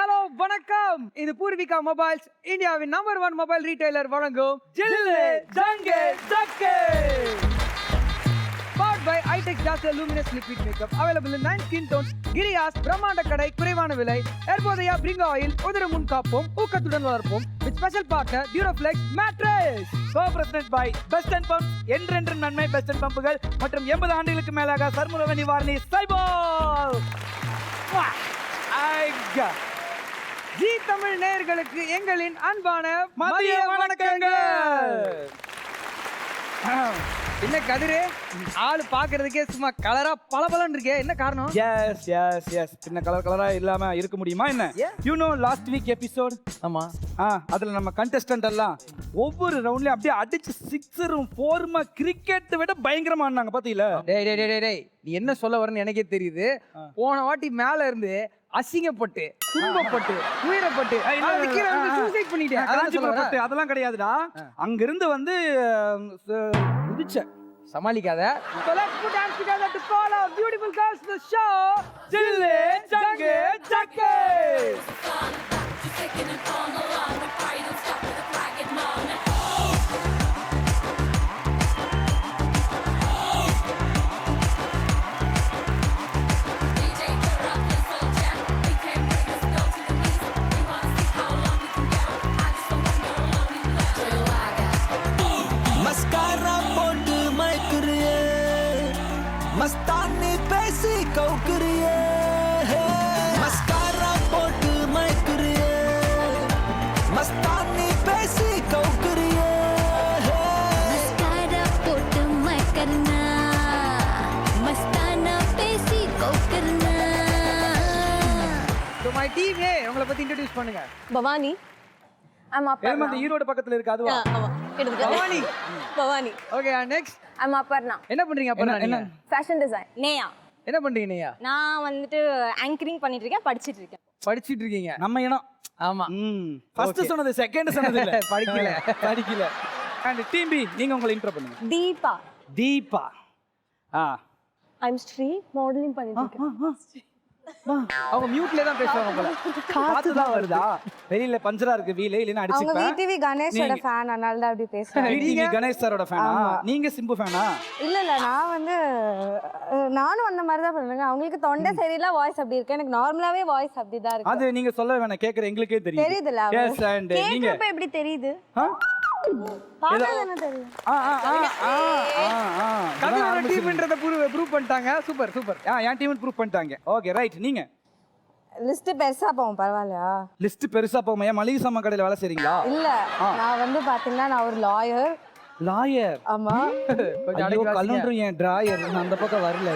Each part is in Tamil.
ஹலோ வணக்கம். இது பூர்விகா மொபைல்ஸ், இந்தியாவின் நம்பர் 1 மொபைல் ரீட்டைலர் வழங்கும் ஜில்லு ஜங்கு jug. Powered by iTech Dazzle Luminous Liquid Makeup. Available in 9 skin tones. Giriya's பிரம்மாண்ட கடை, குறைவான விலை. ஏர்போதையா பிரிங் ஆயில், உதிர முன் காப்போம், ஊக்கத்துடன் வளர்ப்போம். With special partner Duraflex Mattress. Co-presented by Best and Pumps, என்றென்று நன்மை பெஸ்ட் அண்ட் பம்புகள் மற்றும் 80 ஆண்டுகளுக்கு மேலாக சர்மரோக நிவாரணி சைபால். ஜி தமிழ் நேயர்களுக்கு எங்களின் அன்பான மதிய வணக்கங்கள். என்ன கதிரு, ஆளு பாக்குறதுக்கே சும்மா கலரா பளபளன்னு இருக்கே, என்ன காரணம்? எஸ் எஸ் எஸ் பின்ன கலரா இல்லாம இருக்க முடியுமா என்ன? You know last week episode. ஆமா, அதுல நம்ம கண்டெஸ்டன்ட் எல்லாம் ஒவ்வொரு ரவுண்ட்லயும் அப்படியே அடிச்சு சிக்ஸரும் ஃபோர்மா கிரிக்கெட் விட பயங்கரமா ஆனாங்க பாத்தீங்களா? டேய் டேய் டேய் டேய், நீ என்ன சொல்ல வரன்னு எனக்கே தெரியுது. போன வாட்டி மேல இருந்து அசிங்கப்பட்டு, துன்பப்பட்டு, உயிரப்பட்டு சூசைட் பண்ணிட்டேன். அதெல்லாம் கிடையாதுடா. அங்க இருந்து வந்து குதிச்ச சமாளிக்காத. So let's put hands together to call our beautiful girls to the show. ஜில்லு ஜங்கு ஜக்கு. மஸ்தானி பேசி கவுக்குறியே, மஸ்காரா போட்டு மயக்குறியே, மஸ்தானி பேசி கவுக்குறியே, மஸ்காரா போட்டு மயக்கறனா, மஸ்தானா பேசி கவுக்குறனா. So my team, hey, உங்களை பத்தி இன்ட்ரோ듀ce பண்ணுங்க. பவானி. I'm Aparna. அந்த ஈரோடு பக்கத்துல இருக்கு அதுவா? ஆமா. Bhavani. Bhavani. Okay, next. I'm Aparna. என்ன பண்றீங்க அப்பா? என்ன Fashion design. நேயா, என்ன பண்றீங்க நீங்க? நான் வந்துட்டு ஆங்கரிங் பண்ணிட்டு இருக்கேன், படிச்சிட்டு இருக்கேன். படிச்சிட்டு இருக்கீங்க? நம்ம இனம். ஆமா. ஃபர்ஸ்ட் சொன்னது செகண்ட் சொன்னது இல்ல. படிக்கல. அண்ட் டீம் பி, நீங்க உங்களை இன்ட்ரோ பண்ணுங்க. Deepa. Deepa. I'm Sri, modeling பண்ணிட்டு இருக்கேன். அவங்க மியூட்ல தான் பேசுவாங்க போல. காத்து தான் வருதா? வெளியில பஞ்சரா இருக்கு வீலே, இல்லனா அவங்க அடிச்சுப்பேன். VTV கணேஷோட ஃபேன், அதனால தான் அப்படி பேசுறேன். VTV கணேஷ் சாரோட ஃபேனா? நீங்க சிம்பு ஃபேனா? இல்ல நான் வந்து நானும் அந்த மாதிரி தான் பண்ணுங்க. அவங்களுக்கு தொண்டை சரியில்லை, வாய்ஸ் அப்படி இருக்கு. எனக்கு நார்மலாவே வாய்ஸ் அப்படி தான் இருக்கு. அது நீங்க சொல்ல வேணாம், கேக்குற எங்களுக்கே தெரியும். தெரியுதுல? எஸ். அண்ட் நீங்க கேக்குறப்ப எப்படி தெரியுது? ஏதோ தானே தெரியும். கதிரோட டீம்ன்றத ப்ரூவ் பண்ணிட்டாங்க. Super super. என் டீம் ப்ரூவ் பண்ணிட்டாங்க. Okay right. நீங்க லிஸ்ட் பெருசா போவோம், பரவாயில்லையா? லிஸ்ட் பெருசா போமா? ஏன் மளிகை சாமான் கடையில வேலை செய்றீங்களா? இல்ல, நான் வந்து பாத்தீங்கன்னா நான் ஒரு லாயர். லாயர்? ஆமா. கொஞ்சம் ஐயோ, அடக்கி கலண்டரும் என் டிராயர் அந்த பக்கம் வரல.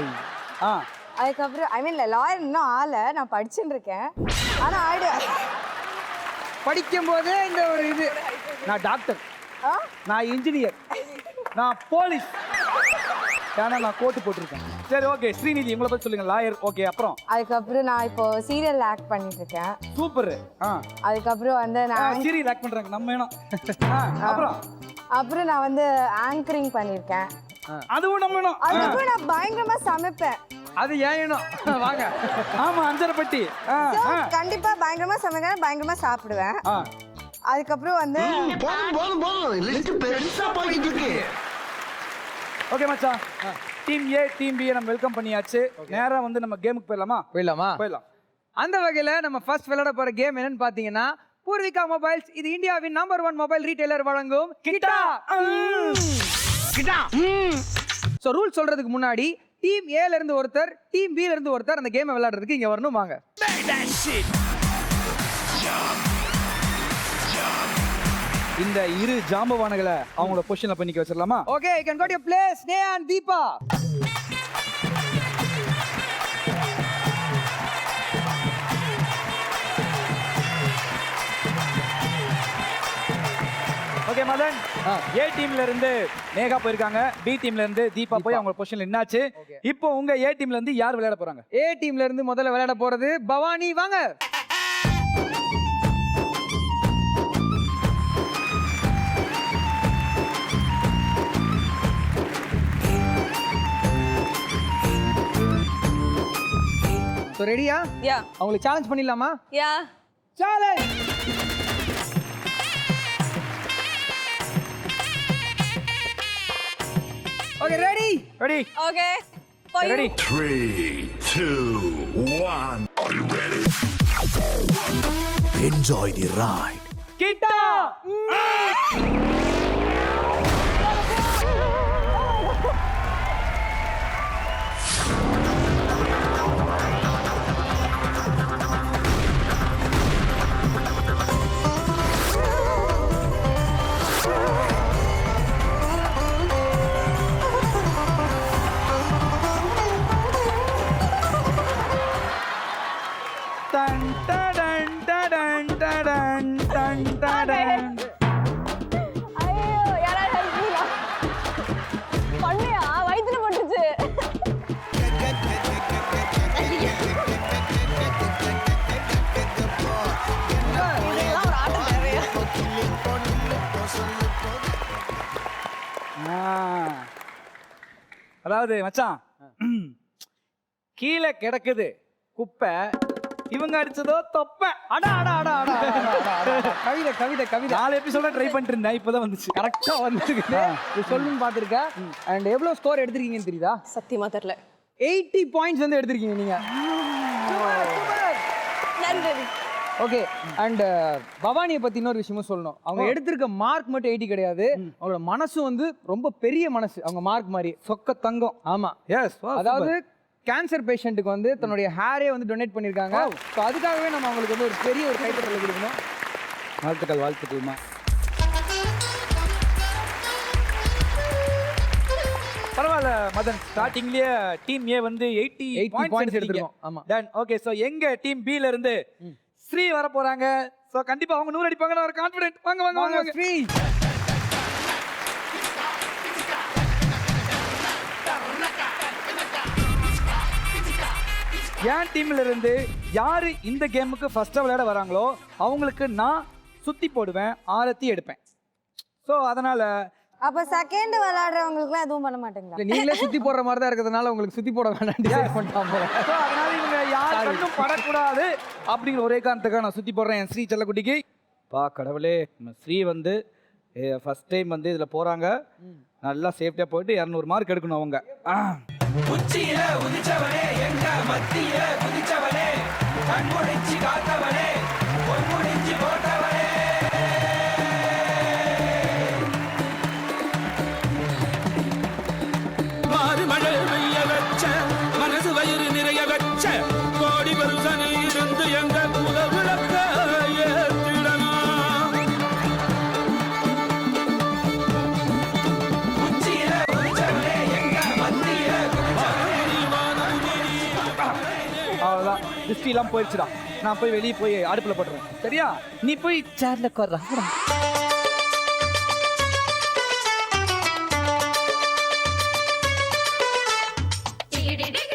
அதுக்கப்புறம் ஐ மீன் லாயர் இன்னும் ஆள, நான் படிச்சுட்டு இருக்கேன். ஆனா படிக்கும் போதே இந்த ஒரு இது. நான் டாக்டர், நான் இன்ஜினியர், நான் போலீஸ். ஏன்னா நான் கோட்டு போட்டிருக்கேன். சரி ஓகே, ஸ்ரீநிதி உங்களை பத்தி சொல்லுங்க. லாயர் ஓகே, அப்புறம்? அதுக்கப்புறம் நான் இப்போ சீரியல் ஆக்ட் பண்ணிட்டு இருக்கேன். சூப்பர். அதுக்கப்புறம் வந்து நான் சீரியல் ஆக்ட் பண்றாங்க நம்ம வேணும். அப்புறம் நான் வந்து ஆங்கரிங் பண்ணிருக்கேன். அதுவும் நம்ம வேணும். அதுக்கப்புறம் நான் பயங்கரமா சமைப்பேன். அது ஏனும் வாங்க. ஆமா, அஞ்சரைப்பட்டி. So, கண்டிப்பா பயங்கரமா சமைக்கிறேன், பயங்கரமா சாப்பிடுவேன். அதுக்கப்புறம் வந்து ஓகே மச்சான், டீம் ஏ டீம் பி நம்ம வெல்கம் பண்ணியாச்சு. நேரா வந்து நம்ம கேமுக்கு போயிடலாமா? போயிடலாம். அந்த வகையில நம்ம ஃபர்ஸ்ட் விளையாட போற கேம் என்னன்னு பாத்தீங்கன்னா பூர்விகா மொபைல்ஸ், இது இந்தியாவின் நம்பர் 1 மொபைல் ரீட்டைலர் வழங்கும் கிட்டா. சோ ரூல் சொல்றதுக்கு முன்னாடி டீம் ஏல இருந்து ஒருத்தர், டீம் பி ல இருந்து ஒருத்தர் அந்த கேமை விளையாடுறதுக்கு இங்க வரணும். வாங்க. இந்த இரு ஜாம்பவான்களை அவங்களோட பொசிஷன்ல பண்ணிக்க வச்சிடலாமா? Okay, you can go to your place. Sneha and Deepa. Okay Madan, A டீம்ல இருந்து நேகா போயிருக்காங்க, பி டீம்ல இருந்து தீபா போய் அவங்க பொசிஷன்ல என்னாச்சு. இப்போ உங்க ஏ டீம்ல இருந்து யார் விளையாட போறாங்க? ஏ டீம்ல இருந்து முதல்ல விளையாட போறது பவானி. வாங்க. சோ ரெடியா? யா அவங்களுக்கு சேலஞ்ச் பண்ணிடலாமா? Yeah challenge. Okay ready? Ready okay ready 3, 2, 1. Are you ready? Enjoy the ride. கிட்டா டன் டடன் டடன் டடன் டன் டடன். ஐயோ யாராவது ஹெல்ப் பண்ணா பண்ணியா வயித்துல போட்டுச்சு இதெல்லாம் ஒரு ஆட்டம் தேவையா அதாவது மச்சான் கீழே கிடக்குது குப்பை, இவங்க அடிச்சதோ தொப்பை. அடா அடா அடா அடா அடா, அடா, அடா. கவிதை கவிதை கவிதை 4 எபிசோட ட்ரை பண்ணிட்டு இருந்தேன், இப்பதான் வந்துச்சு. கரெக்டா வந்துருக்கு. இது சொல்லணும்னு பார்த்துருக்கேன். அண்ட் எவ்வளவு ஸ்கோர் எடுத்திருக்கீங்கன்னு தெரியுதா? சத்தியமா தெரியல 80 பாயிண்ட்ஸ் வந்து எடுத்திருக்கீங்க நீங்க. நன்றி ஓகே. அண்ட் பவானியை பத்தி இன்னொரு விஷயமும் சொல்லணும். அவங்க எடுத்திருக்க மார்க் மட்டும் 80 கிடையாது, அவங்களோட மனசு வந்து ரொம்ப பெரிய மனசு. அவங்க மார்க் மாதிரி சொக்க தங்கம். ஆமா. எஸ், அதாவது கேன்சர் பேஷண்ட்டுக்கு வந்து தன்னுடைய ஹேரே வந்து டொனேட் பண்ணியிருக்காங்க. ஸோ அதுக்காகவே நம்ம அவங்களுக்கு வந்து ஒரு பெரிய ஒரு கைத்தட்டல் கொடுக்கணும். வாழ்த்துக்கள் வாழ்த்துக்கள்மா. பரவாயில்ல மதன், ஸ்டார்டிங்லயே டீம் ஏ வந்து 80 பாயிண்ட்ஸ் எடுத்துருக்கோம். ஆமா. Done okay. சோ எங்க டீம் பி ல இருந்து ஸ்ரீ வர போறாங்க. சோ கண்டிப்பா அவங்க 100 அடிப்பாங்க, நான் கான்ஃபிடென்ட். வாங்க வாங்க வாங்க வாங்க. ஸ்ரீ என் டீம்ல இருந்து யாரு இந்த கேமுக்கு ஃபர்ஸ்டா விளையாட வராங்களோ அவங்களுக்கு நான் சுத்தி போடுவேன், ஆரத்தி எடுப்பேன். சோ அதனால அப்ப செகண்ட் விளையாடுறவங்களுக்குலாம் எதுவும் பண்ண மாட்டீங்களா? இல்ல, நீங்களே சுத்தி போடுற மாதிரி தான் இருக்கிறதுனால உங்களுக்கு சுத்தி போட வேண்டாம் டிசைட் பண்ணிட்டான் போல. so அதனால இவங்க யார் கண்ணும் படக்கூடாது அப்படிங்கிற ஒரே காரணத்துக்காக நான் சுத்தி போடுறேன் என் ஸ்ரீ செல்லக்குட்டிக்கு. பா கடவுளே, நம்ம ஸ்ரீ வந்து ஃபர்ஸ்ட் டைம் வந்து இதுல போறாங்க. நல்லா சேஃப்டியா போயிட்டு 200 மார்க் எடுக்கணும் அவங்க. உச்சியில உதிச்சவனே எங்க மத்தியில குதிச்சவனே கண்முழிச்சு காத்தவனே பொன்முடிஞ்சு போட்டவனே மாறுமழை பெய்ய வச்ச மனசு வயிறு நிறைய வச்ச கோடி வருஷனே இருந்து எங்க குல விளக்க ஏத்திடணும். உச்சியில உதிச்சவனே எங்க மத்தியில அவ்வளவுதான், திருஷ்டி எல்லாம் போயிடுச்சுடா. நான் போய் வெளியே போய் அடுப்புல போட்டுறேன், சரியா? நீ போய் சேர்ல உட்கார்றா.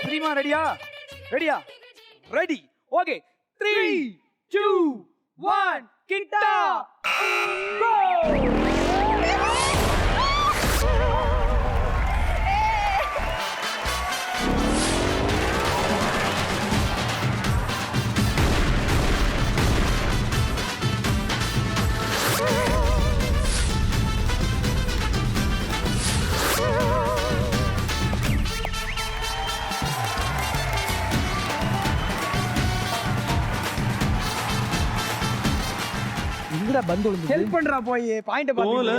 சரிமா? ரெடியா? ரெடியா? ரெடி. ஓகே. 3, 2, 1 கிட்டா கோ. எங்கடா பந்து விழுந்து? ஹெல்ப் பண்றா போய் பாயிண்ட் பாத்து.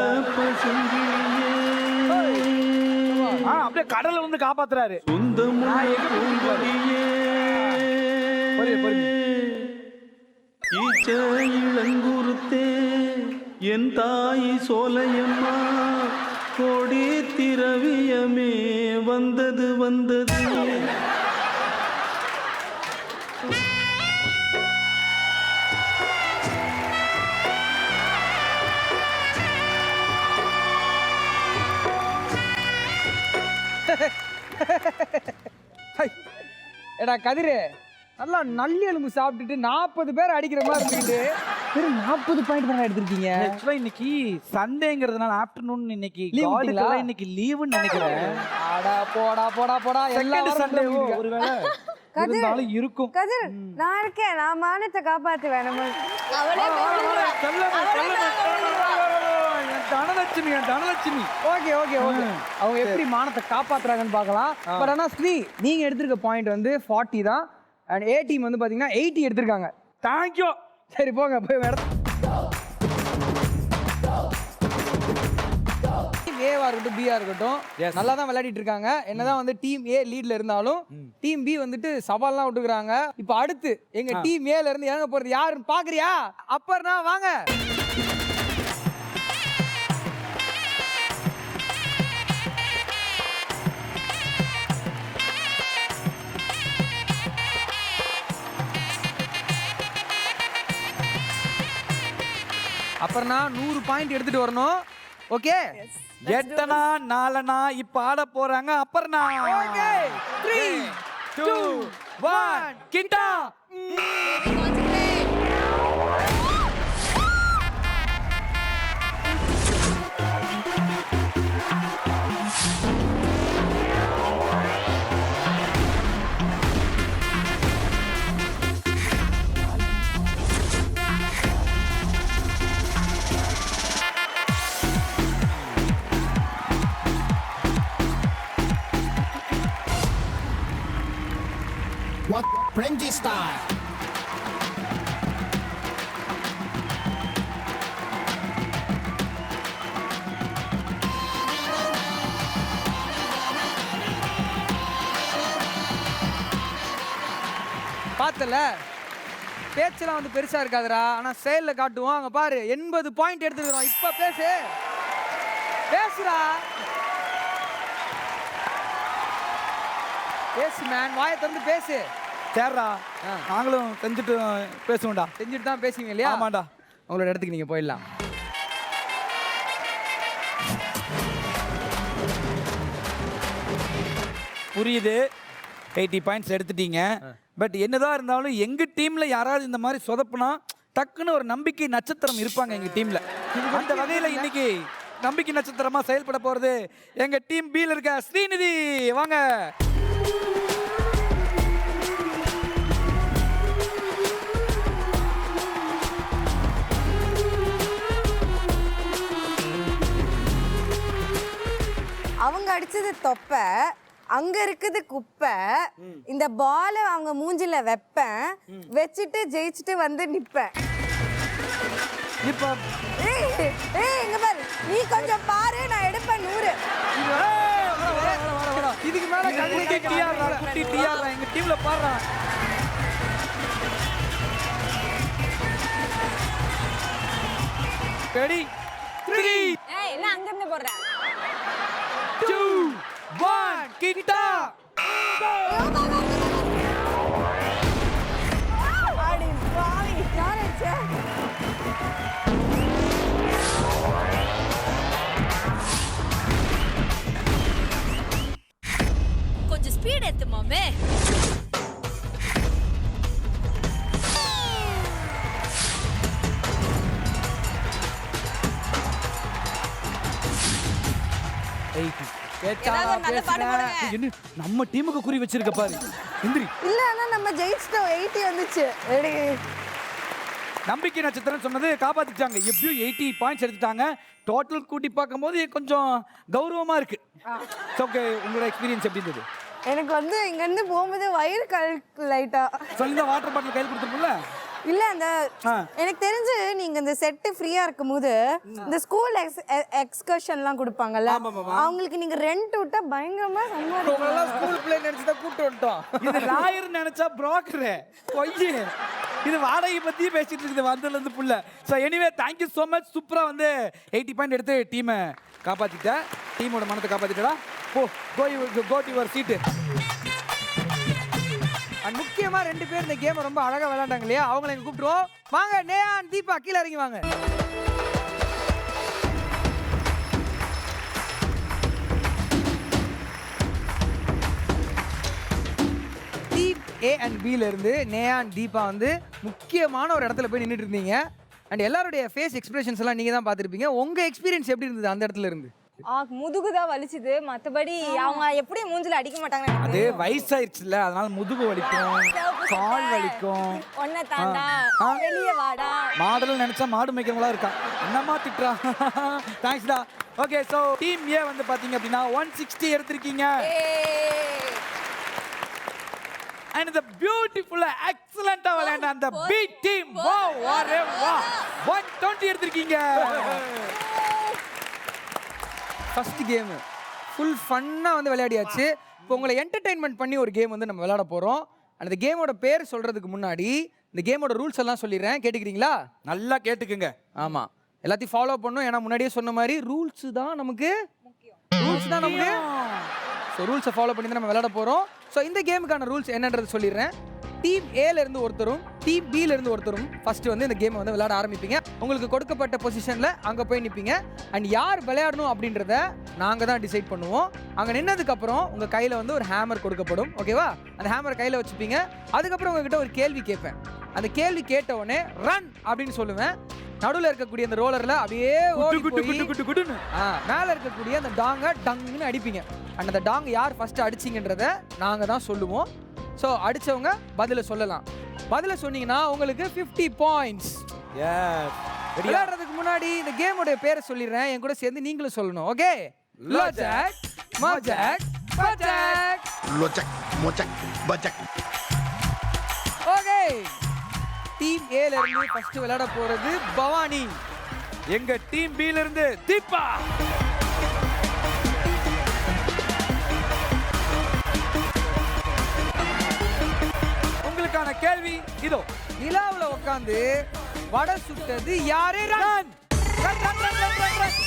அப்படியே கடல்ல வந்து காப்பாத்துறாரு. இளங்குருத்தே என் தாய் சோலையம்மா கோடி திரவியமே வந்தது வந்தது. எடா கதிரு, நல்லா நல்லி எலும்பு சாப்பிட்டுட்டு 40 பேர் அடிக்கிற மாதிரி இருந்துக்கிட்டு வெறும் 40 பாயிண்ட் தானே எடுத்திருக்கீங்க. ஆக்சுவலா இன்னைக்கு சண்டேங்கிறதுனால ஆஃப்டர்நூன் இன்னைக்கு Leave காலேஜ்ல இன்னைக்கு லீவுன்னு நினைக்கிறேன். அடா போடா போடா போடா எல்லா செகண்ட் சண்டே வாரமும் ஒருவேளை இருந்தாலும் இருக்கும். கதிர் நான் இருக்கேன், நான் மானத்தை காப்பாத்துவேன். நம்ம அவளே என் தனலட்சுமி, என் தனலட்சுமி. ஓகே ஓகே ஓகே அவங்க எப்படி மானத்தை காப்பாத்துறாங்கன்னு பார்க்கலாம். பட் ஆனால் ஸ்ரீ நீங்க எடுத்திருக்க பாயிண்ட் வந்து 40 தான். அண்ட் ஏ டீம் வந்து பாத்தீங்கன்னா 80 எடுத்திருக்காங்க. தேங்க்யூ. சரி போங்க போய் மேடம். ஏவா இருக்கட்டும் பியா இருக்கட்டும் நல்லா தான் விளையாடிட்டு இருக்காங்க. என்னதான் வந்து டீம் ஏ லீட்ல இருந்தாலும் டீம் பி வந்துட்டு சவால்லாம் விட்டுக்கிறாங்க. இப்போ அடுத்து எங்க டீம் ஏல இருந்து இறங்க போறது யாருன்னு பாக்குறியா? அப்பர்னா வாங்க. அப்புறம்னா 100 பாயிண்ட் எடுத்துட்டு வரணும். ஓகே எட்டனா நாலனா இப்ப ஆட போறாங்க. Aparna okay 3 2 1 Kitta. What Frenzy style? பார்த்தல பேச்செல்லாம் வந்து பெருசா இருக்காதுடா. ஆனா செயல்ல காட்டுவோம். அங்க பாரு 80 பாயிண்ட் எடுத்துக்கிறோம். இப்ப பேசு பேசுடா பேசு மேன், வாயை திறந்து பேசு. சேர்றா, நாங்களும் செஞ்சுட்டு பேசுவோம்டா. செஞ்சுட்டு தான் பேசுவீங்க இல்லையா? ஆமாண்டா. உங்களோட இடத்துக்கு நீங்க போயிடலாம். புரியுது, 80 பாயிண்ட்ஸ் எடுத்துட்டீங்க. பட் என்னதான் இருந்தாலும் எங்க டீம்ல யாராவது இந்த மாதிரி சொதப்புனா டக்குன்னு ஒரு நம்பிக்கை நட்சத்திரம் இருப்பாங்க எங்க டீம்ல. அந்த வகையில இன்னைக்கு நம்பிக்கை நட்சத்திரமா செயல்பட போறது எங்க டீம் பில இருக்க ஸ்ரீநிதி. வாங்க. அவங்க அடிச்சது தொப்பை, அங்க இருக்குது குப்பை. இந்த பால அவங்க மூஞ்சில வைப்பேன், வச்சுட்டு ஜெயிச்சுட்டு வந்து நிப்பேன். இப்ப ஏய் ஏய் இங்க பாரு, நீ கொஞ்சம் பாரு, நான் எடுப்பேன் 100. இதுக்கு மேல குட்டி டிஆர் எங்க டீம்ல பாடுறா. ரெடி 3 ஏய் என்ன அங்க இருந்து போடுற? 2 1 கிட்டா. ஆடி பாவி யாரச்சே. கொஞ்சம் ஸ்பீட் ஏத்து மாமே. ஏதாவது ஒரு நல்ல பாட்டு போடுங்க. என்ன நம்ம டீமுக்கு குறி வச்சிருக்க பாரு. இந்திரி இல்ல ஆனா நம்ம ஜெயிச்சிட்டோம், 80 வந்துச்சு. ரெடி. நம்பிக்கை நட்சத்திரம் சொன்னது காப்பாத்திட்டாங்க. எப்படியும் 80 பாயிண்ட்ஸ் எடுத்துட்டாங்க. டோட்டல் கூட்டி பார்க்கும்போது கொஞ்சம் கௌரவமா இருக்கு. ஓகே, உங்களோட எக்ஸ்பீரியன்ஸ் எப்படி இருந்தது? எனக்கு வந்து இங்க இருந்து போகும்போது வயிறு லைட்டா. சொல்லுங்க, வாட்டர் பாட்டில் கையில் கொடுத்துருப்போம்ல. இல்ல அந்த எனக்கு தெரிஞ்சு நீங்க இந்த செட் ஃப்ரீயா இருக்கும்போது இந்த ஸ்கூல் எக்ஸ்கர்ஷன்லாம் கொடுப்பாங்கல்ல, அவங்களுக்கு நீங்க ரெண்ட் விட்டா பயங்கரமா சம்பாதிக்கலாம். உங்களெல்லாம் ஸ்கூல் பிள்ளை நினைச்சு தான் கூப்பிட்டு வந்துட்டோம். இது லாயர் நினைச்சா புரோக்கர் பொய்யே. இது வாடகை பத்தியே பேசிட்டு இருக்குது வந்ததுல இருந்து புள்ள. So anyway thank you so much. சூப்பரா வந்து 80 பாயிண்ட் எடுத்து டீமை காப்பாத்திட்ட. டீமோட மனத்தை காப்பாத்திட்டா. Go to your seat. And முக்கியமா 2 பேர் இந்த கேம் ரொம்ப அழகா விளையாண்டாங்க இல்லையா? அவங்களை எங்க கூப்பிட்டுருவோம். வாங்க நேஹான், தீபா கீழே இறங்கி வாங்க. டீம் ஏ அண்ட் பில இருந்து நேஹான், தீபா வந்து முக்கியமான ஒரு இடத்துல போய் நின்றுட்டு இருந்தீங்க. அண்ட் எல்லாருடைய ஃபேஸ் எக்ஸ்பிரஷன்ஸ் எல்லாம் நீங்க தான் பார்த்துருப்பீங்க. உங்க எக்ஸ்பீரியன்ஸ் எப்படி இருந்தது அந்த இடத்துல இருந்து? முதுகுதான் வலிச்சுது, மத்தபடி அவங்க எப்படி மூஞ்சில அடிக்க மாட்டாங்க. அது வயசாயிருச்சுல, அதனால முதுகு வலிக்கும், கால் வலிக்கும். ஒன்ன தாண்டா வெளியே வாடா. மாடல் நினைச்சா மாடு மேய்க்கிறவங்களா இருக்கா. என்னமா திட்டுறா. தேங்க்ஸ்டா. ஓகே, சோ டீம் ஏ வந்து பாத்தீங்க அப்படின்னா 160 எடுத்திருக்கீங்க. And the beautiful excellent விளையாண்ட அந்த B team wow அரே வா 120 எடுத்திருக்கீங்க. ஃபர்ஸ்ட் கேம் ஃபுல் ஃபன்னாக வந்து விளையாடியாச்சு. இப்போ உங்களை என்டர்டெயின்மெண்ட் பண்ணி ஒரு கேம் வந்து நம்ம விளையாட போகிறோம். அந்த கேமோட பேர் சொல்கிறதுக்கு முன்னாடி இந்த கேமோட ரூல்ஸ் எல்லாம் சொல்லிடுறேன், கேட்டுக்கிறீங்களா? நல்லா கேட்டுக்குங்க. ஆமாம், எல்லாத்தையும் ஃபாலோ பண்ணும். ஏன்னா முன்னாடியே சொன்ன மாதிரி ரூல்ஸ் தான் நமக்கு ஸோ ரூல்ஸை ஃபாலோ பண்ணி தான் நம்ம விளையாட போகிறோம். ஸோ இந்த கேமுக்கான ரூல்ஸ் என்னன்றது சொல்லிடுறேன். டீம் ஏலேருந்து ஒருத்தரும் டீம் பிலேருந்து ஒருத்தரும் ஃபஸ்ட்டு வந்து இந்த கேமை வந்து விளையாட ஆரம்பிப்பீங்க. உங்களுக்கு கொடுக்கப்பட்ட பொசிஷனில் அங்கே போய் நிற்பீங்க. அண்ட் யார் விளையாடணும் அப்படின்றத நாங்கள் தான் டிசைட் பண்ணுவோம். அங்கே நின்னதுக்கப்புறம் உங்கள் கையில் வந்து ஒரு ஹேமர் கொடுக்கப்படும். ஓகேவா? அந்த ஹேமர் கையில் வச்சுப்பீங்க. அதுக்கப்புறம் உங்ககிட்ட ஒரு கேள்வி கேட்பேன். அந்த கேள்வி கேட்ட உடனே ரன் அப்படின்னு சொல்லுவேன். நடுவில் இருக்கக்கூடிய அந்த ரோலரில் அப்படியே மேலே இருக்கக்கூடிய அந்த டாங்கை டங்குன்னு அடிப்பீங்க. அண்ட் அந்த டாங் யார் ஃபஸ்ட்டு அடிச்சிங்கன்றத நாங்கள் தான் சொல்லுவோம். ஸோ அடித்தவங்க பதிலை சொல்லலாம். பதிலை சொன்னீங்கன்னா உங்களுக்கு 50 பாயிண்ட்ஸ். விளையாடுறதுக்கு முன்னாடி இந்த கேமோடைய பேரை சொல்லிடுறேன், என் கூட சேர்ந்து நீங்களும் சொல்லணும். ஓகே? லோஜாக் மோஜாக் பஜாக். லோஜாக் மோஜாக் பஜாக். ஓகே, டீம் ஏல இருந்து ஃபர்ஸ்ட் விளையாட போறது பவானி. எங்க டீம் பி ல இருந்து தீபா. உங்களுக்கான கேள்வி இதோ. நிலாவுல உட்கார்ந்து வடை சுட்டது யாரு? Run run run run run run run.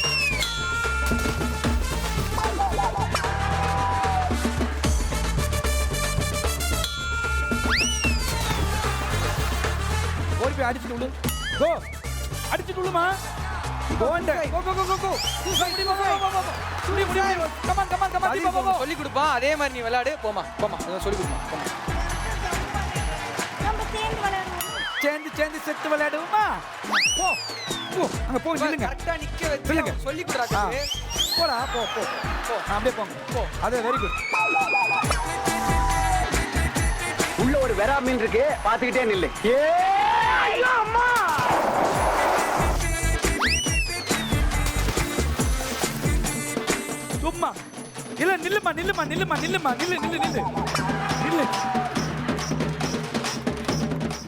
ஓடி போய் அடிச்சுட்டு விடு. கோ அடிச்சுட்டு விடுமா. கோ கோ கோ கோ கோ. சுடி முடி. Come on come on come on. சொல்லி கொடுப்பா, அதே மாதிரி நீ விளையாடு. போமா போமா, சொல்லி கொடுப்பா. போமா. நம்ம சேர்ந்து விளையாடணும். சேர்ந்து செத்து விளையாடுவோமா? போ போ அங்க போய் நில்லுங்க. கரெக்ட்டா நிக்க வச்சு சொல்லி கொடுறாங்க. போடா போ போ போ. அப்படியே போங்க போ. அது வெரி குட். உள்ள ஒரு வெரா மீன் இருக்கு, பாத்துக்கிட்டே நில்லு. ஐயோ அம்மா. சும்மா இல்ல, நில்லுமா நில்லுமா நில்லுமா நில்லுமா நில்லு நில்லு நில்லு நில்லு.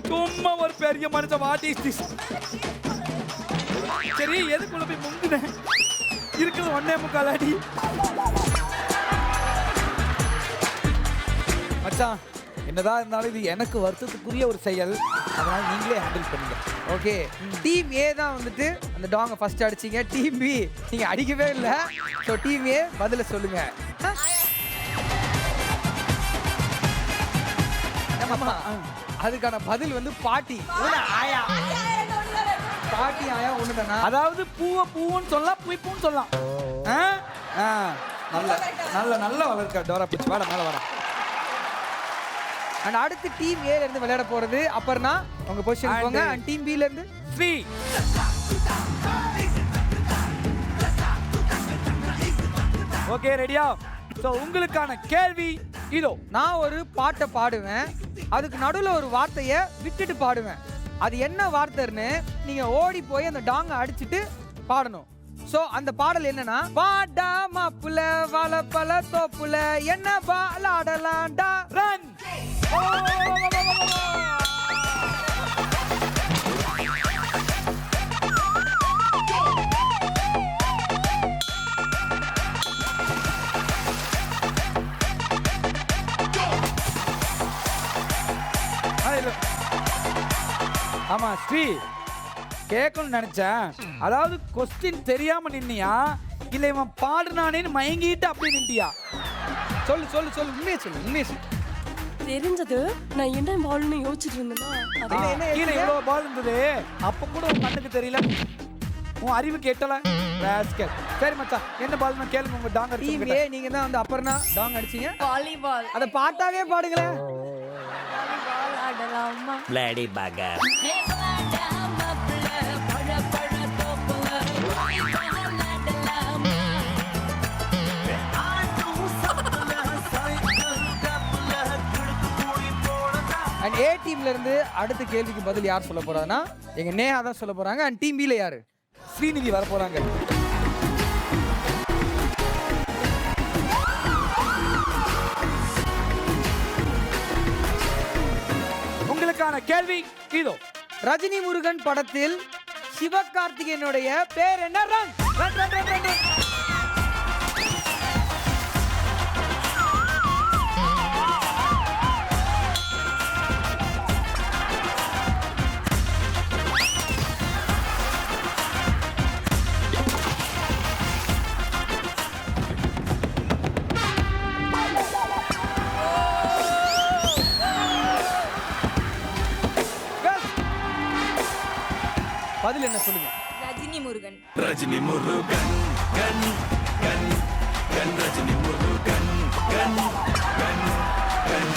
சும்மா ஒரு பெரிய மனுஷன். What is this? சரி, எதுக்குள்ள போய் முங்குன? இருக்கிறது 1.25 அடி. மச்சான், என்னதான் இருந்தாலும் இது எனக்கு வருத்தத்துக்குரிய ஒரு செயல். அதனால நீங்களே ஹேண்டில் பண்ணுங்க. ஓகே, டீம் ஏ தான் வந்துட்டு அந்த டாங்கை ஃபர்ஸ்ட் அடிச்சீங்க. டீம் பி நீங்க அடிக்கவே இல்லை. ஸோ டீம் ஏ பதில சொல்லுங்க. ஆமா, அதுக்கான பதில் வந்து பாட்டி ஆயா. பாட்டி ஆயா ஒண்ணுதானா? அதாவது பூவை பூவுன்னு சொல்லலாம், பூ பூன்னு சொல்லலாம். நல்ல நல்ல நல்ல வளர்க்க டோரா பிச்சு. வாடா மேல வாடா. அண்ட் அடுத்து டீம் ஏல இருந்து விளையாட போறது அப்பர்னா. உங்க பொசிஷன் போங்க. அண்ட் டீம் பி ல இருந்து ஸ்ரீ. ஓகே, ரெடியா? சோ உங்களுக்கான கேள்வி இதோ. நான் ஒரு பாட்டை பாடுவேன், அதுக்கு நடுவில் ஒரு வார்த்தையை விட்டுட்டு பாடுவேன். அது என்ன வார்த்தைன்னு நீங்க ஓடி போய் அந்த டாங்கை அடிச்சுட்டு பாடணும். சோ அந்த பாடல் என்னன்னா, பாடா மாப்புல வாழப்பழ தோப்புல என்ன பாலாடலாண்டா. ரன். ஆமா ஸ்ரீ, கேட்கணும்னு நினைச்சேன். அதாவது கொஸ்டின் தெரியாம நின்னியா இல்ல இவன் பாடுனானேன்னு மயங்கிட்டு அப்படி நின்றியா? சொல்லு சொல்லு சொல்லு, உண்மையை சொல்லு, உண்மையை சொல்லு. தெரிஞ்சது நான் என்ன பால்னு யோசிச்சுட்டு இருந்தேன்னா கீழே எவ்வளவு பால் இருந்தது அப்ப கூட உன் கண்ணுக்கு தெரியல, உன் அறிவு கேட்டல. சரி மச்சான், என்ன பால் கேளுங்க. உங்க டாங்கர் டீம் ஏ நீங்க தான் வந்து அப்பர்னா டாங் அடிச்சீங்க. வாலிபால். அத பாட்டாவே பாடுங்களேன். வாலிபால் ஆடலாமா? பிளடி பகர். ஏ டீம்ல இருந்து அடுத்த கேள்விக்கு பதில் யார் சொல்ல போறாங்கன்னா எங்க நேஹா தான் சொல்ல போறாங்க. அண்ட் டீம் பில யாரு? ஸ்ரீநிதி வர போறாங்க. உங்களுக்கான கேள்வி இதோ. ரஜினி முருகன் படத்தில் சிவகார்த்திகேயனுடைய பேர் என்ன? Run run run run run. பதில் என்ன சொல்லுங்க? ரஜினி முருகன். ரஜினி முருகன் கன் கன் கன் ரஜினி முருகன் கன் கன் கன்.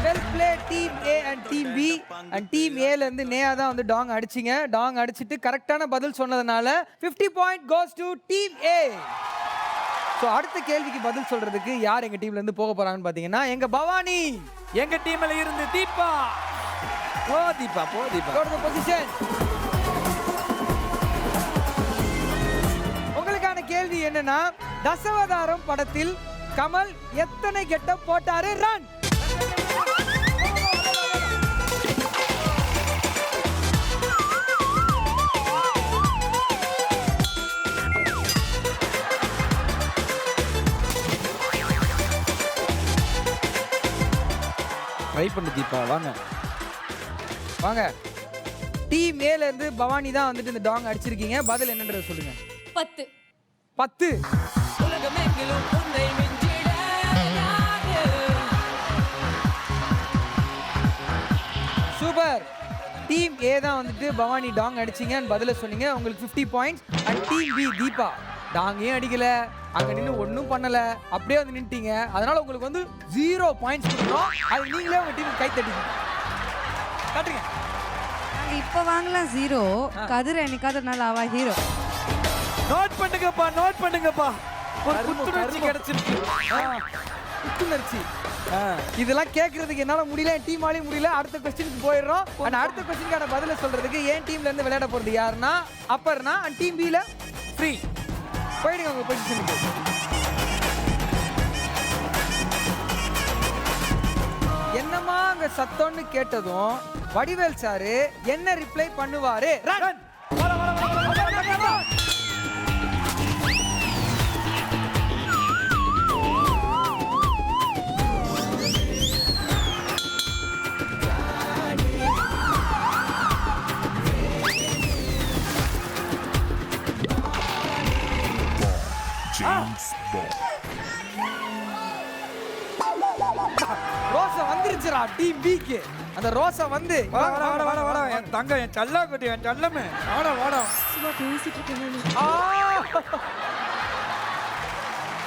Well play team A and team B. And team ஏல இருந்து நேஹா தான் வந்து டாங் அடிச்சிங்க. டாங் அடிச்சிட்டு கரெக்டான பதில் சொன்னதுனால 50 point goes to team A. So அடுத்த கேள்விக்கு பதில் சொல்றதுக்கு யார் எங்க டீம்ல இருந்து போக போறாங்கன்னு பாத்தீங்கன்னா எங்க பவானி. எங்க டீம்ல இருந்து தீபா. போ தீபா, போ Deepa. Go to the position. உங்களுக்கான கேள்வி என்னன்னா தசவதாரம் படத்தில் கமல் எத்தனை கெட்டப் போட்டாரு? ரன். ட்ரை பண்ணு தீபா, வாங்க வாங்க. டீம் ஏல இருந்து பவானி தான் வந்துட்டு இந்த டாங் அடிச்சிருக்கீங்க. பதில் என்னன்றத சொல்லுங்க. 10. 10. சூப்பர். டீம் ஏ தான் வந்துட்டு பவானி டாங் அடிச்சிங்க பதில சொன்னீங்க. உங்களுக்கு 50 points. And team B Deepa டாங் ஏன் அடிக்கல, அங்க நின்று ஒன்றும் பண்ணல, அப்படியே வந்து நின்ட்டீங்க. அதனால உங்களுக்கு வந்து 0 பாயிண்ட்ஸ் கொடுக்குறோம். அது நீங்களே உங்க டீம் கை தட்டிங்க. தட்டுங்க. இப்ப வாங்கலாம் 0. கதிர் என்னைக்காவது நாள் ஆவா ஹீரோ. நோட் பண்ணுங்கப்பா, நோட் பண்ணுங்கப்பா. ஒரு புத்துணர்ச்சி கிடைச்சிருக்கு. புத்துணர்ச்சி. இதெல்லாம் கேட்கறதுக்கு என்னால முடியல, என் டீமாலே முடியல. அடுத்த கொஸ்டினுக்கு போயிடுறோம். அண்ட் அடுத்த கொஸ்டினுக்கான பதில சொல்றதுக்கு என் டீம்ல இருந்து விளையாட போறது யாருன்னா அப்பர்னா. அண்ட் டீம் பில ஃப்ரீ. போயிடுங்க உங்க பொசிஷனுக்கு. என்னமா அங்க சத்தம்னு கேட்டதும் வடிவேல் சாரு என்ன ரிப்ளை பண்ணுவாரு? ரன். ரோசா வந்துருச்சுடா டீம் பிக்கு. அந்த ரோசா வந்து வாடா வாடா வாடா வாடா. என் தங்கம், என் சல்லா குட்டி, என் சல்லமே. வாடா வாடா. சும்மா பேசிட்டு இருக்கேன்.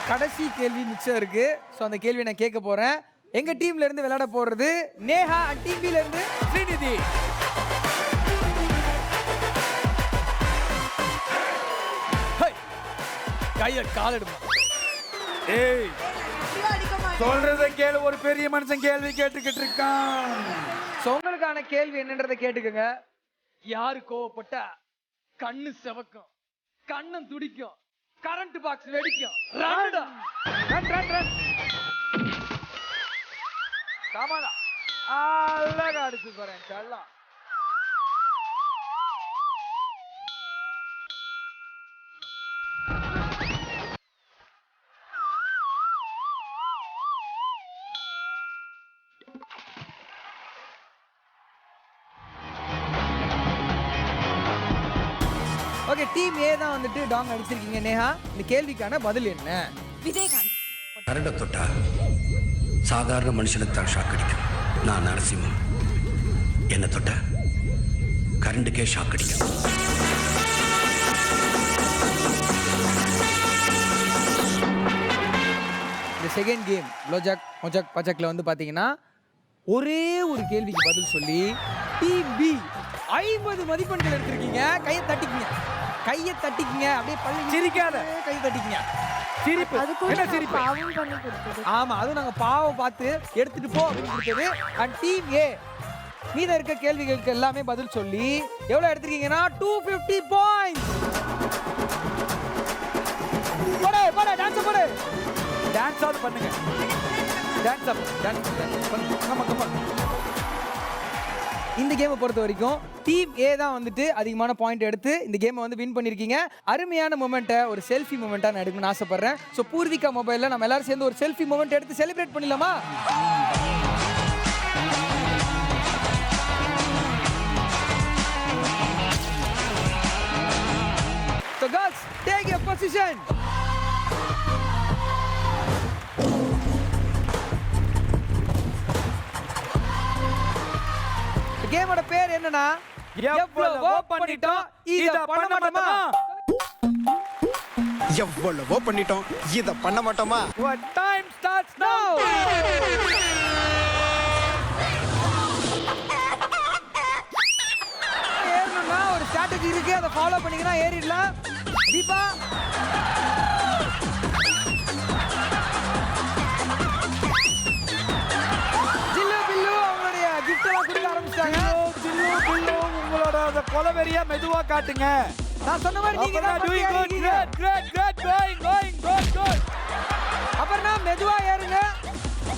கடைசி கேள்வி மிச்சம் இருக்கு. ஸோ அந்த கேள்வி நான் கேட்க போறேன். எங்க டீம்ல இருந்து விளையாட போறது நேஹா. அண்ட் டீம் பில இருந்து ஸ்ரீநிதி. கைய கால் எடுமா. ஏய், சொல்றத கேளு. ஒரு பெரிய மனுஷன் கேள்வி கேட்டுக்கிட்டு இருக்கான். ஸோ உங்களுக்கான கேள்வி என்னன்றதை கேட்டுக்கோங்க. யாரு கோவப்பட்டா கண்ணு செவக்கும், கண்ணம் துடிக்கும், கரண்ட் பாக்ஸ் வெடிக்கும். ரன்டா. Run run run. காமாடா. அழகா அடிச்சு போறேன் செல்லம். ஓகே, டீம் ஏ தான் வந்துட்டு டாங் அடிச்சிருக்கீங்க. நேஹா, இந்த கேள்விக்கான பதில் என்ன? விஜயகாந்த். கரண்ட தொட்டா சாதாரண மனுஷனுக்கு தான் ஷாக் அடிக்கும். நான் நரசிம்மன். என்ன தொட்டா கரண்டுக்கே ஷாக் அடிக்கும். இந்த செகண்ட் கேம் லோஜாக் மொஜாக் பஜாக்ல வந்து பாத்தீங்கன்னா ஒரே ஒரு கேள்விக்கு பதில் சொல்லி டீம் பி 50 மதிப்பெண்கள் எடுத்திருக்கீங்க. கையை தட்டிக்கீங்க, கையை தட்டிக்கீங்க. அப்படியே பள்ளி சிரிக்காத. கையை தட்டிக்கீங்க. சிரிப்பு. என்ன சிரிப்பு? பாவம் பண்ணி கொடுத்தது. ஆமா, அதுவும் நாங்க பாவம் பார்த்து எடுத்துட்டு போ அப்படின்னு கொடுத்தது. அண்ட் டீம் ஏ மீத இருக்க கேள்விகளுக்கு எல்லாமே பதில் சொல்லி எவ்வளவு எடுத்திருக்கீங்கன்னா 250 பாயிண்ட்ஸ். போடு போடு டான்ஸ் போடு. டான்ஸ் ஆவது பண்ணுங்க. டான்ஸ் அப் டான்ஸ் பண்ணுங்க. Comma comma. இந்த கேமை பொறுத்த வரைக்கும் டீம் ஏ தான் வந்துட்டு அதிகமான பாயிண்ட் எடுத்து இந்த கேமை வந்து வின் பண்ணியிருக்கீங்க. அருமையான மொமெண்ட்டை ஒரு செல்ஃபி மொமெண்ட்டாக நான் எடுக்கணும்னு ஆசைப்படுறேன். ஸோ பூர்விகா மொபைலில் நம்ம எல்லாரும் சேர்ந்து ஒரு செல்ஃபி மொமெண்ட் எடுத்து செலிப்ரேட் பண்ணிடலாமா? So girls, take your position. கேமோட பேர் என்னன்னா எவ்வளவோ பண்ணிட்டோம் இத பண்ண மாட்டோமா? எவ்வளவோ பண்ணிட்டோம் இத பண்ண மாட்டோமா? Your time starts now. ஏறணும்னா ஒரு ஸ்ட்ராட்டஜி இருக்கு, அதை ஃபாலோ பண்ணீங்கன்னா ஏறிடலாம். தீபா ஜில்லு பில்லு அவங்களுடைய gift எல்லாம் கொடுக்க ஆரம்பிச்சிட்டாங்க. உங்களோட அந்த கொலவெறிய மெதுவா காட்டுங்க. நான் சொன்ன மாதிரி நீங்க தான் doing good. Great. Going. அப்புறம்னா மெதுவா ஏறுங்க.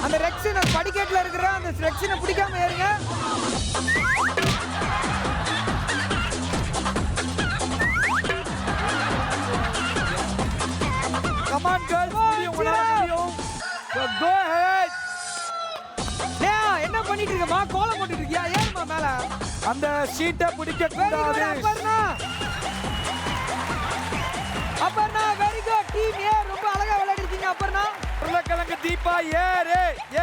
அந்த ரெக்ஸின் படிக்கட்டுல இருக்கிற அந்த ரெக்ஸினை பிடிக்காம ஏறுங்க. Come on girls. முடியும். So go ahead. என்ன பண்ணிட்டு இருக்கமா? கோலம் போட்டுட்டு இருக்கியா? ஏறுமா மேல. அந்த ஷீட்டை பிடிக்க கூடாது. Aparna very good. Team A ரொம்ப அழகா விளையாடிருக்கீங்க அப்பர்ணா. உருளைக்கிழங்கு தீபா ஏறுங்க.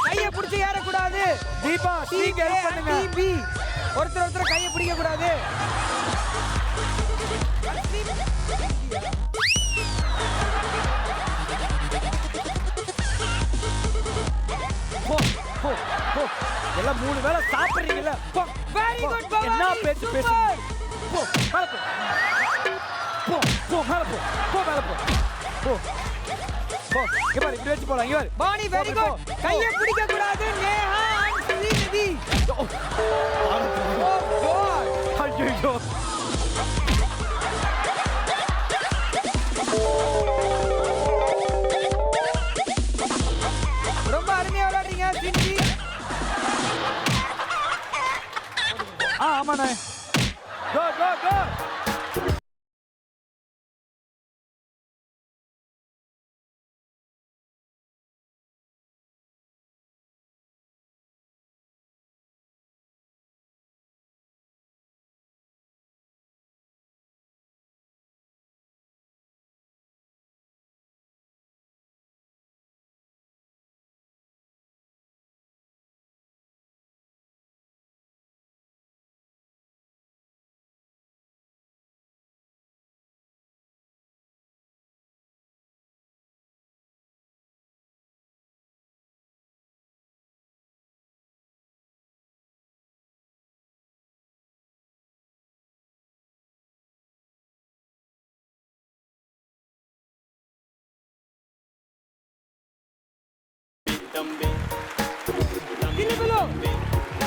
கையை பிடிச்சு ஏறக்கூடாது. தீபா நீங்க ஹெல்ப் பண்ணுங்க. டீம் பி ஒருத்தர் கையை பிடிக்க கூடாது. போ. எல்லாம் 3 வேளை சாப்பிடுறீங்கல்ல. போ. Very good Bhavani. என்ன பேச்சு பேசுறீங்க? போ மேல போ. போ மேல போ. இங்க பாரு, இப்படி வச்சு போலாம். இங்க பாரு. பாணி வெரி குட். கையை பிடிக்க கூடாது. Neha and Srinidhi. Oh God. ஐயோ. ரொம்ப அருமையா விளையாடுறீங்க சின்சி. ஆமாண்ணே. Go.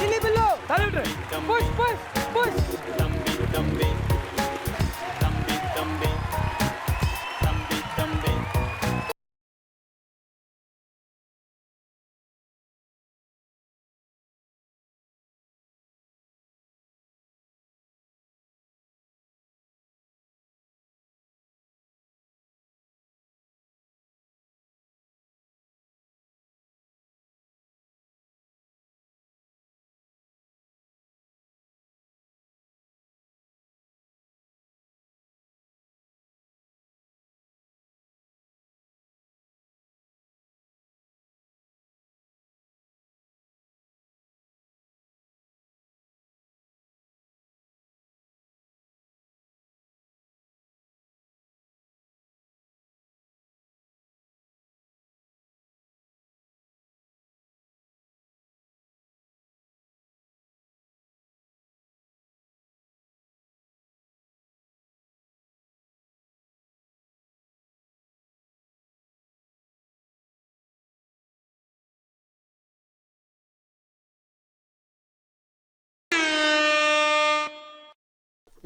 Jilly below. தள்ளிடு. Push.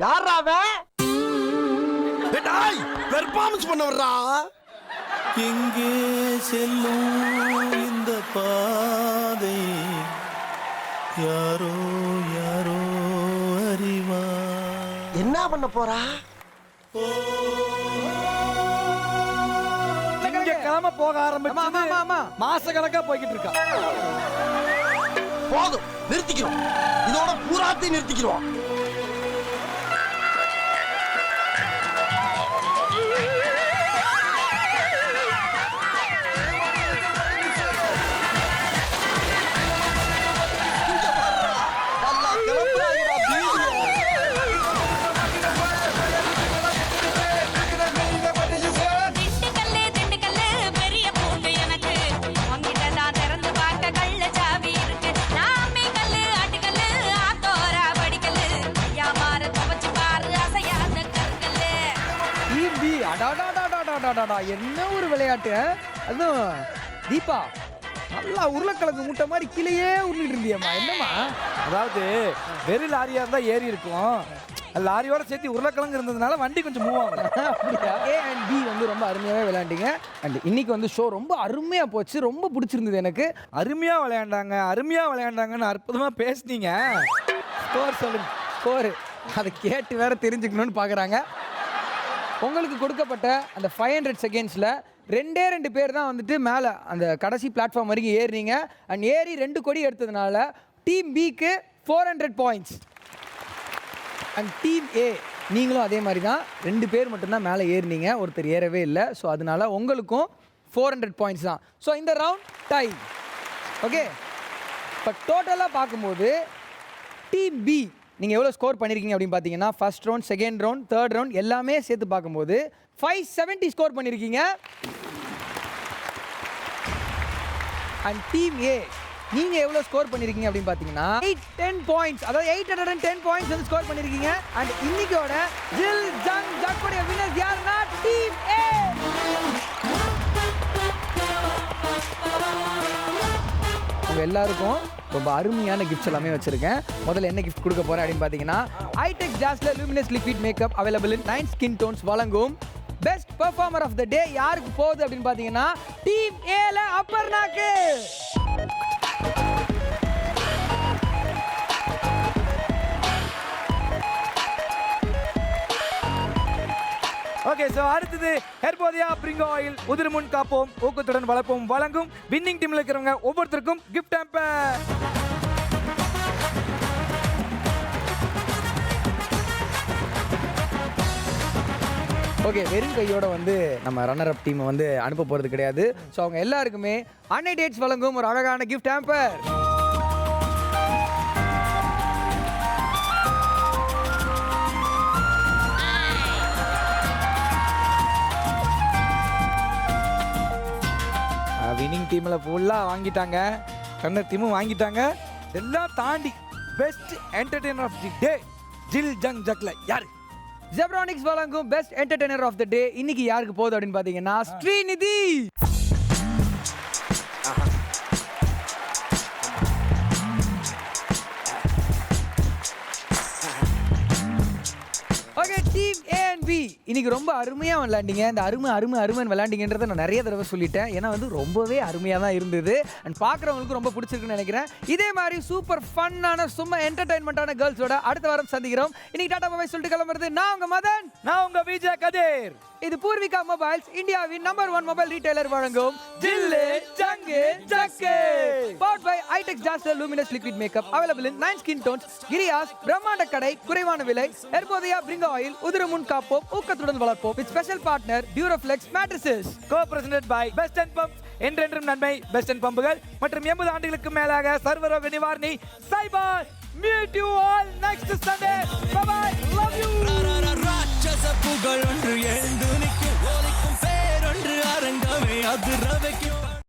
யாரா அவன்? பெர்ஃபார்மன்ஸ் பண்ண வர்றா. எங்கே செல்லும் இந்த பாதை யாரோ யாரோ அறிவா. என்ன பண்ண போறா? கிளம்ப போக ஆரம்பிச்சு மாச கணக்கா போய்கிட்டு இருக்கா. போதும், நிறுத்திக்கிறோம். இதோட பூராத்தையும் நிறுத்திக்கிறோம். என்ன ஒரு விளையாட்டு. அதுவும் தீபா நல்லா உருளைக்கிழங்கு முட்டை மாதிரி கீழேயே உருளிட்டு இருந்தியம்மா. என்னம்மா? அதாவது வெறும் லாரியா இருந்தா ஏறி இருக்கும், லாரியோட சேர்த்து உருளைக்கிழங்கு இருந்ததுனால வண்டி கொஞ்சம் மூவ் ஆகும். அப்படியா? A and B வந்து ரொம்ப அருமையாவே விளையாண்டீங்க. அண்ட் இன்னைக்கு வந்து ஷோ ரொம்ப அருமையா போச்சு. ரொம்ப பிடிச்சிருந்தது எனக்கு. அருமையா விளையாண்டாங்கன்னு அற்புதமா பேசுனீங்க. ஸ்கோர் சொல்லுங்க. ஸ்கோர் அதை கேட்டு வேற தெரிஞ்சுக்கணும்னு பார்க்குறாங்க. உங்களுக்கு கொடுக்கப்பட்ட அந்த 500 செகண்ட்ஸில் 2 பேர் தான் வந்துட்டு மேலே அந்த கடைசி பிளாட்ஃபார்ம் வரைக்கும் ஏறினீங்க. அண்ட் ஏறி 2 கொடி எடுத்ததுனால டீம் பிக்கு 400 பாயிண்ட்ஸ். அண்ட் டீம் ஏ நீங்களும் அதே மாதிரி தான் 2 பேர் மட்டும்தான் மேலே ஏறினீங்க, ஒருத்தர் ஏறவே இல்லை. ஸோ அதனால உங்களுக்கும் 400 பாயிண்ட்ஸ் தான். ஸோ இந்த ரவுண்ட் டை. ஓகே, இப்போ டோட்டலாக பார்க்கும்போது டீம் பி நீங்கள் எவ்வளோ ஸ்கோர் பண்ணியிருக்கீங்க அப்படின்னு பார்த்தீங்கன்னா first round, second round, third round எல்லாமே சேர்த்து பார்க்கும்போது 570 ஸ்கோர் பண்ணியிருக்கீங்க. அண்ட் டீம் ஏ நீங்கள் எவ்வளோ ஸ்கோர் பண்ணியிருக்கீங்க அப்படின்னு பார்த்தீங்கன்னா 810 பாயிண்ட்ஸ், அதாவது 810 பாயிண்ட்ஸ் வந்து ஸ்கோர் பண்ணியிருக்கீங்க. அண்ட் இன்னைக்கோட ஜில் ஜங் ஜக்குடைய வின்னர்ஸ் யாருன்னா டீம் ஏ. உங்கள் எல்லாருக்கும் ரொம்ப அருமையான கிஃப்ட்ஸ் எல்லாமே வச்சிருக்கேன். முதல்ல என்ன கிஃப்ட் கொடுக்க போறேன் அப்படின்னு பார்த்தீங்கன்னா ஐடெக் ஜாஸ்ல luminous liquid makeup available in 9 skin tones வழங்கும் best performer of the day யாருக்கு போகுது அப்படின்னு பார்த்தீங்கன்னா டீம் ஏல அப்பர்னாக்கு. ஓகே, ஸோ அடுத்தது ஹெர்போதியா பிரிங்கோ ஆயில் உதிர்முன் காப்போம் ஊக்கத்துடன் வளர்ப்போம் வழங்கும் வின்னிங் டீமில் இருக்கிறவங்க ஒவ்வொருத்தருக்கும் கிஃப்ட் ஹேம்பர். ஓகே, வெறும் கையோட வந்து நம்ம ரன்னர் அப் டீமை வந்து அனுப்ப போகிறது கிடையாது. ஸோ அவங்க எல்லாருக்குமே அன்னை டேட்ஸ் வழங்கும் ஒரு அழகான கிஃப்ட் ஹேம்பர். வின்னிங் டீமில் ஃபுல்லாக வாங்கிட்டாங்க, கன்னர் டீமும் வாங்கிட்டாங்க. எல்லாம் தாண்டி best entertainer of the day Jil Jung ஜக்ல யாரு? ஜெப்ரானிக்ஸ் வழங்கும் best entertainer of the day இன்னைக்கு யாருக்கு போகுது அப்படின்னு பார்த்தீங்கன்னா Srinidhi. Okay, team A and B இன்னைக்கு ரொம்ப அருமையாக விளையாண்டிங்க. இந்த அருமைன்னு விளையாண்டிங்கன்றதை நான் நிறைய தடவை சொல்லிட்டேன். ஏன்னா வந்து ரொம்பவே அருமையாக தான் இருந்தது. அண்ட் பார்க்குறவங்களுக்கும் ரொம்ப பிடிச்சிருக்குன்னு நினைக்கிறேன். இதே மாதிரி சூப்பர் ஃபன்னான சும்மா என்டர்டைன்மெண்ட்டான கேர்ள்ஸோட அடுத்த வாரம் சந்திக்கிறோம். இன்னைக்கு டாடா பாய் சொல்லிட்டு கிளம்புறது நான் உங்க மதன், நான் உங்க விஜய் கதிர். இது பூர்விகா மொபைல்ஸ், இந்தியாவின் நம்பர் 1 மொபைல் ரீட்டைலர் வழங்கும் ஜில்லு ஜங்கு ஜக்கு. பவர்ட் பை ஐடெக் ஜாஸ்டர் luminous liquid makeup available in 9 skin tones, கிரியாஸ் பிரம்மாண்ட கடை குறைவான விலை, ஹெர்போதியா பிரிங்கோ ஆயில் உதிரமுன் காப்போம் ஊக்கத்துடன் வளர்ப்போம் with special partner Duroflex mattresses. Co presented by best and bumps, என்றென்றும் நன்மை பெஸ்ட் அண்ட் பம்புகள் மற்றும் 80 ஆண்டுகளுக்கு மேலாக சர்வரோக நிவாரணி சைபார். Meet you all next Sunday. Bye bye. Love you. ராட்சச புகழ் ஒன்று எழுந்து நிற்கும், ஒலிக்கும் பேரொன்று அரங்கமே அதிர வைக்கும்.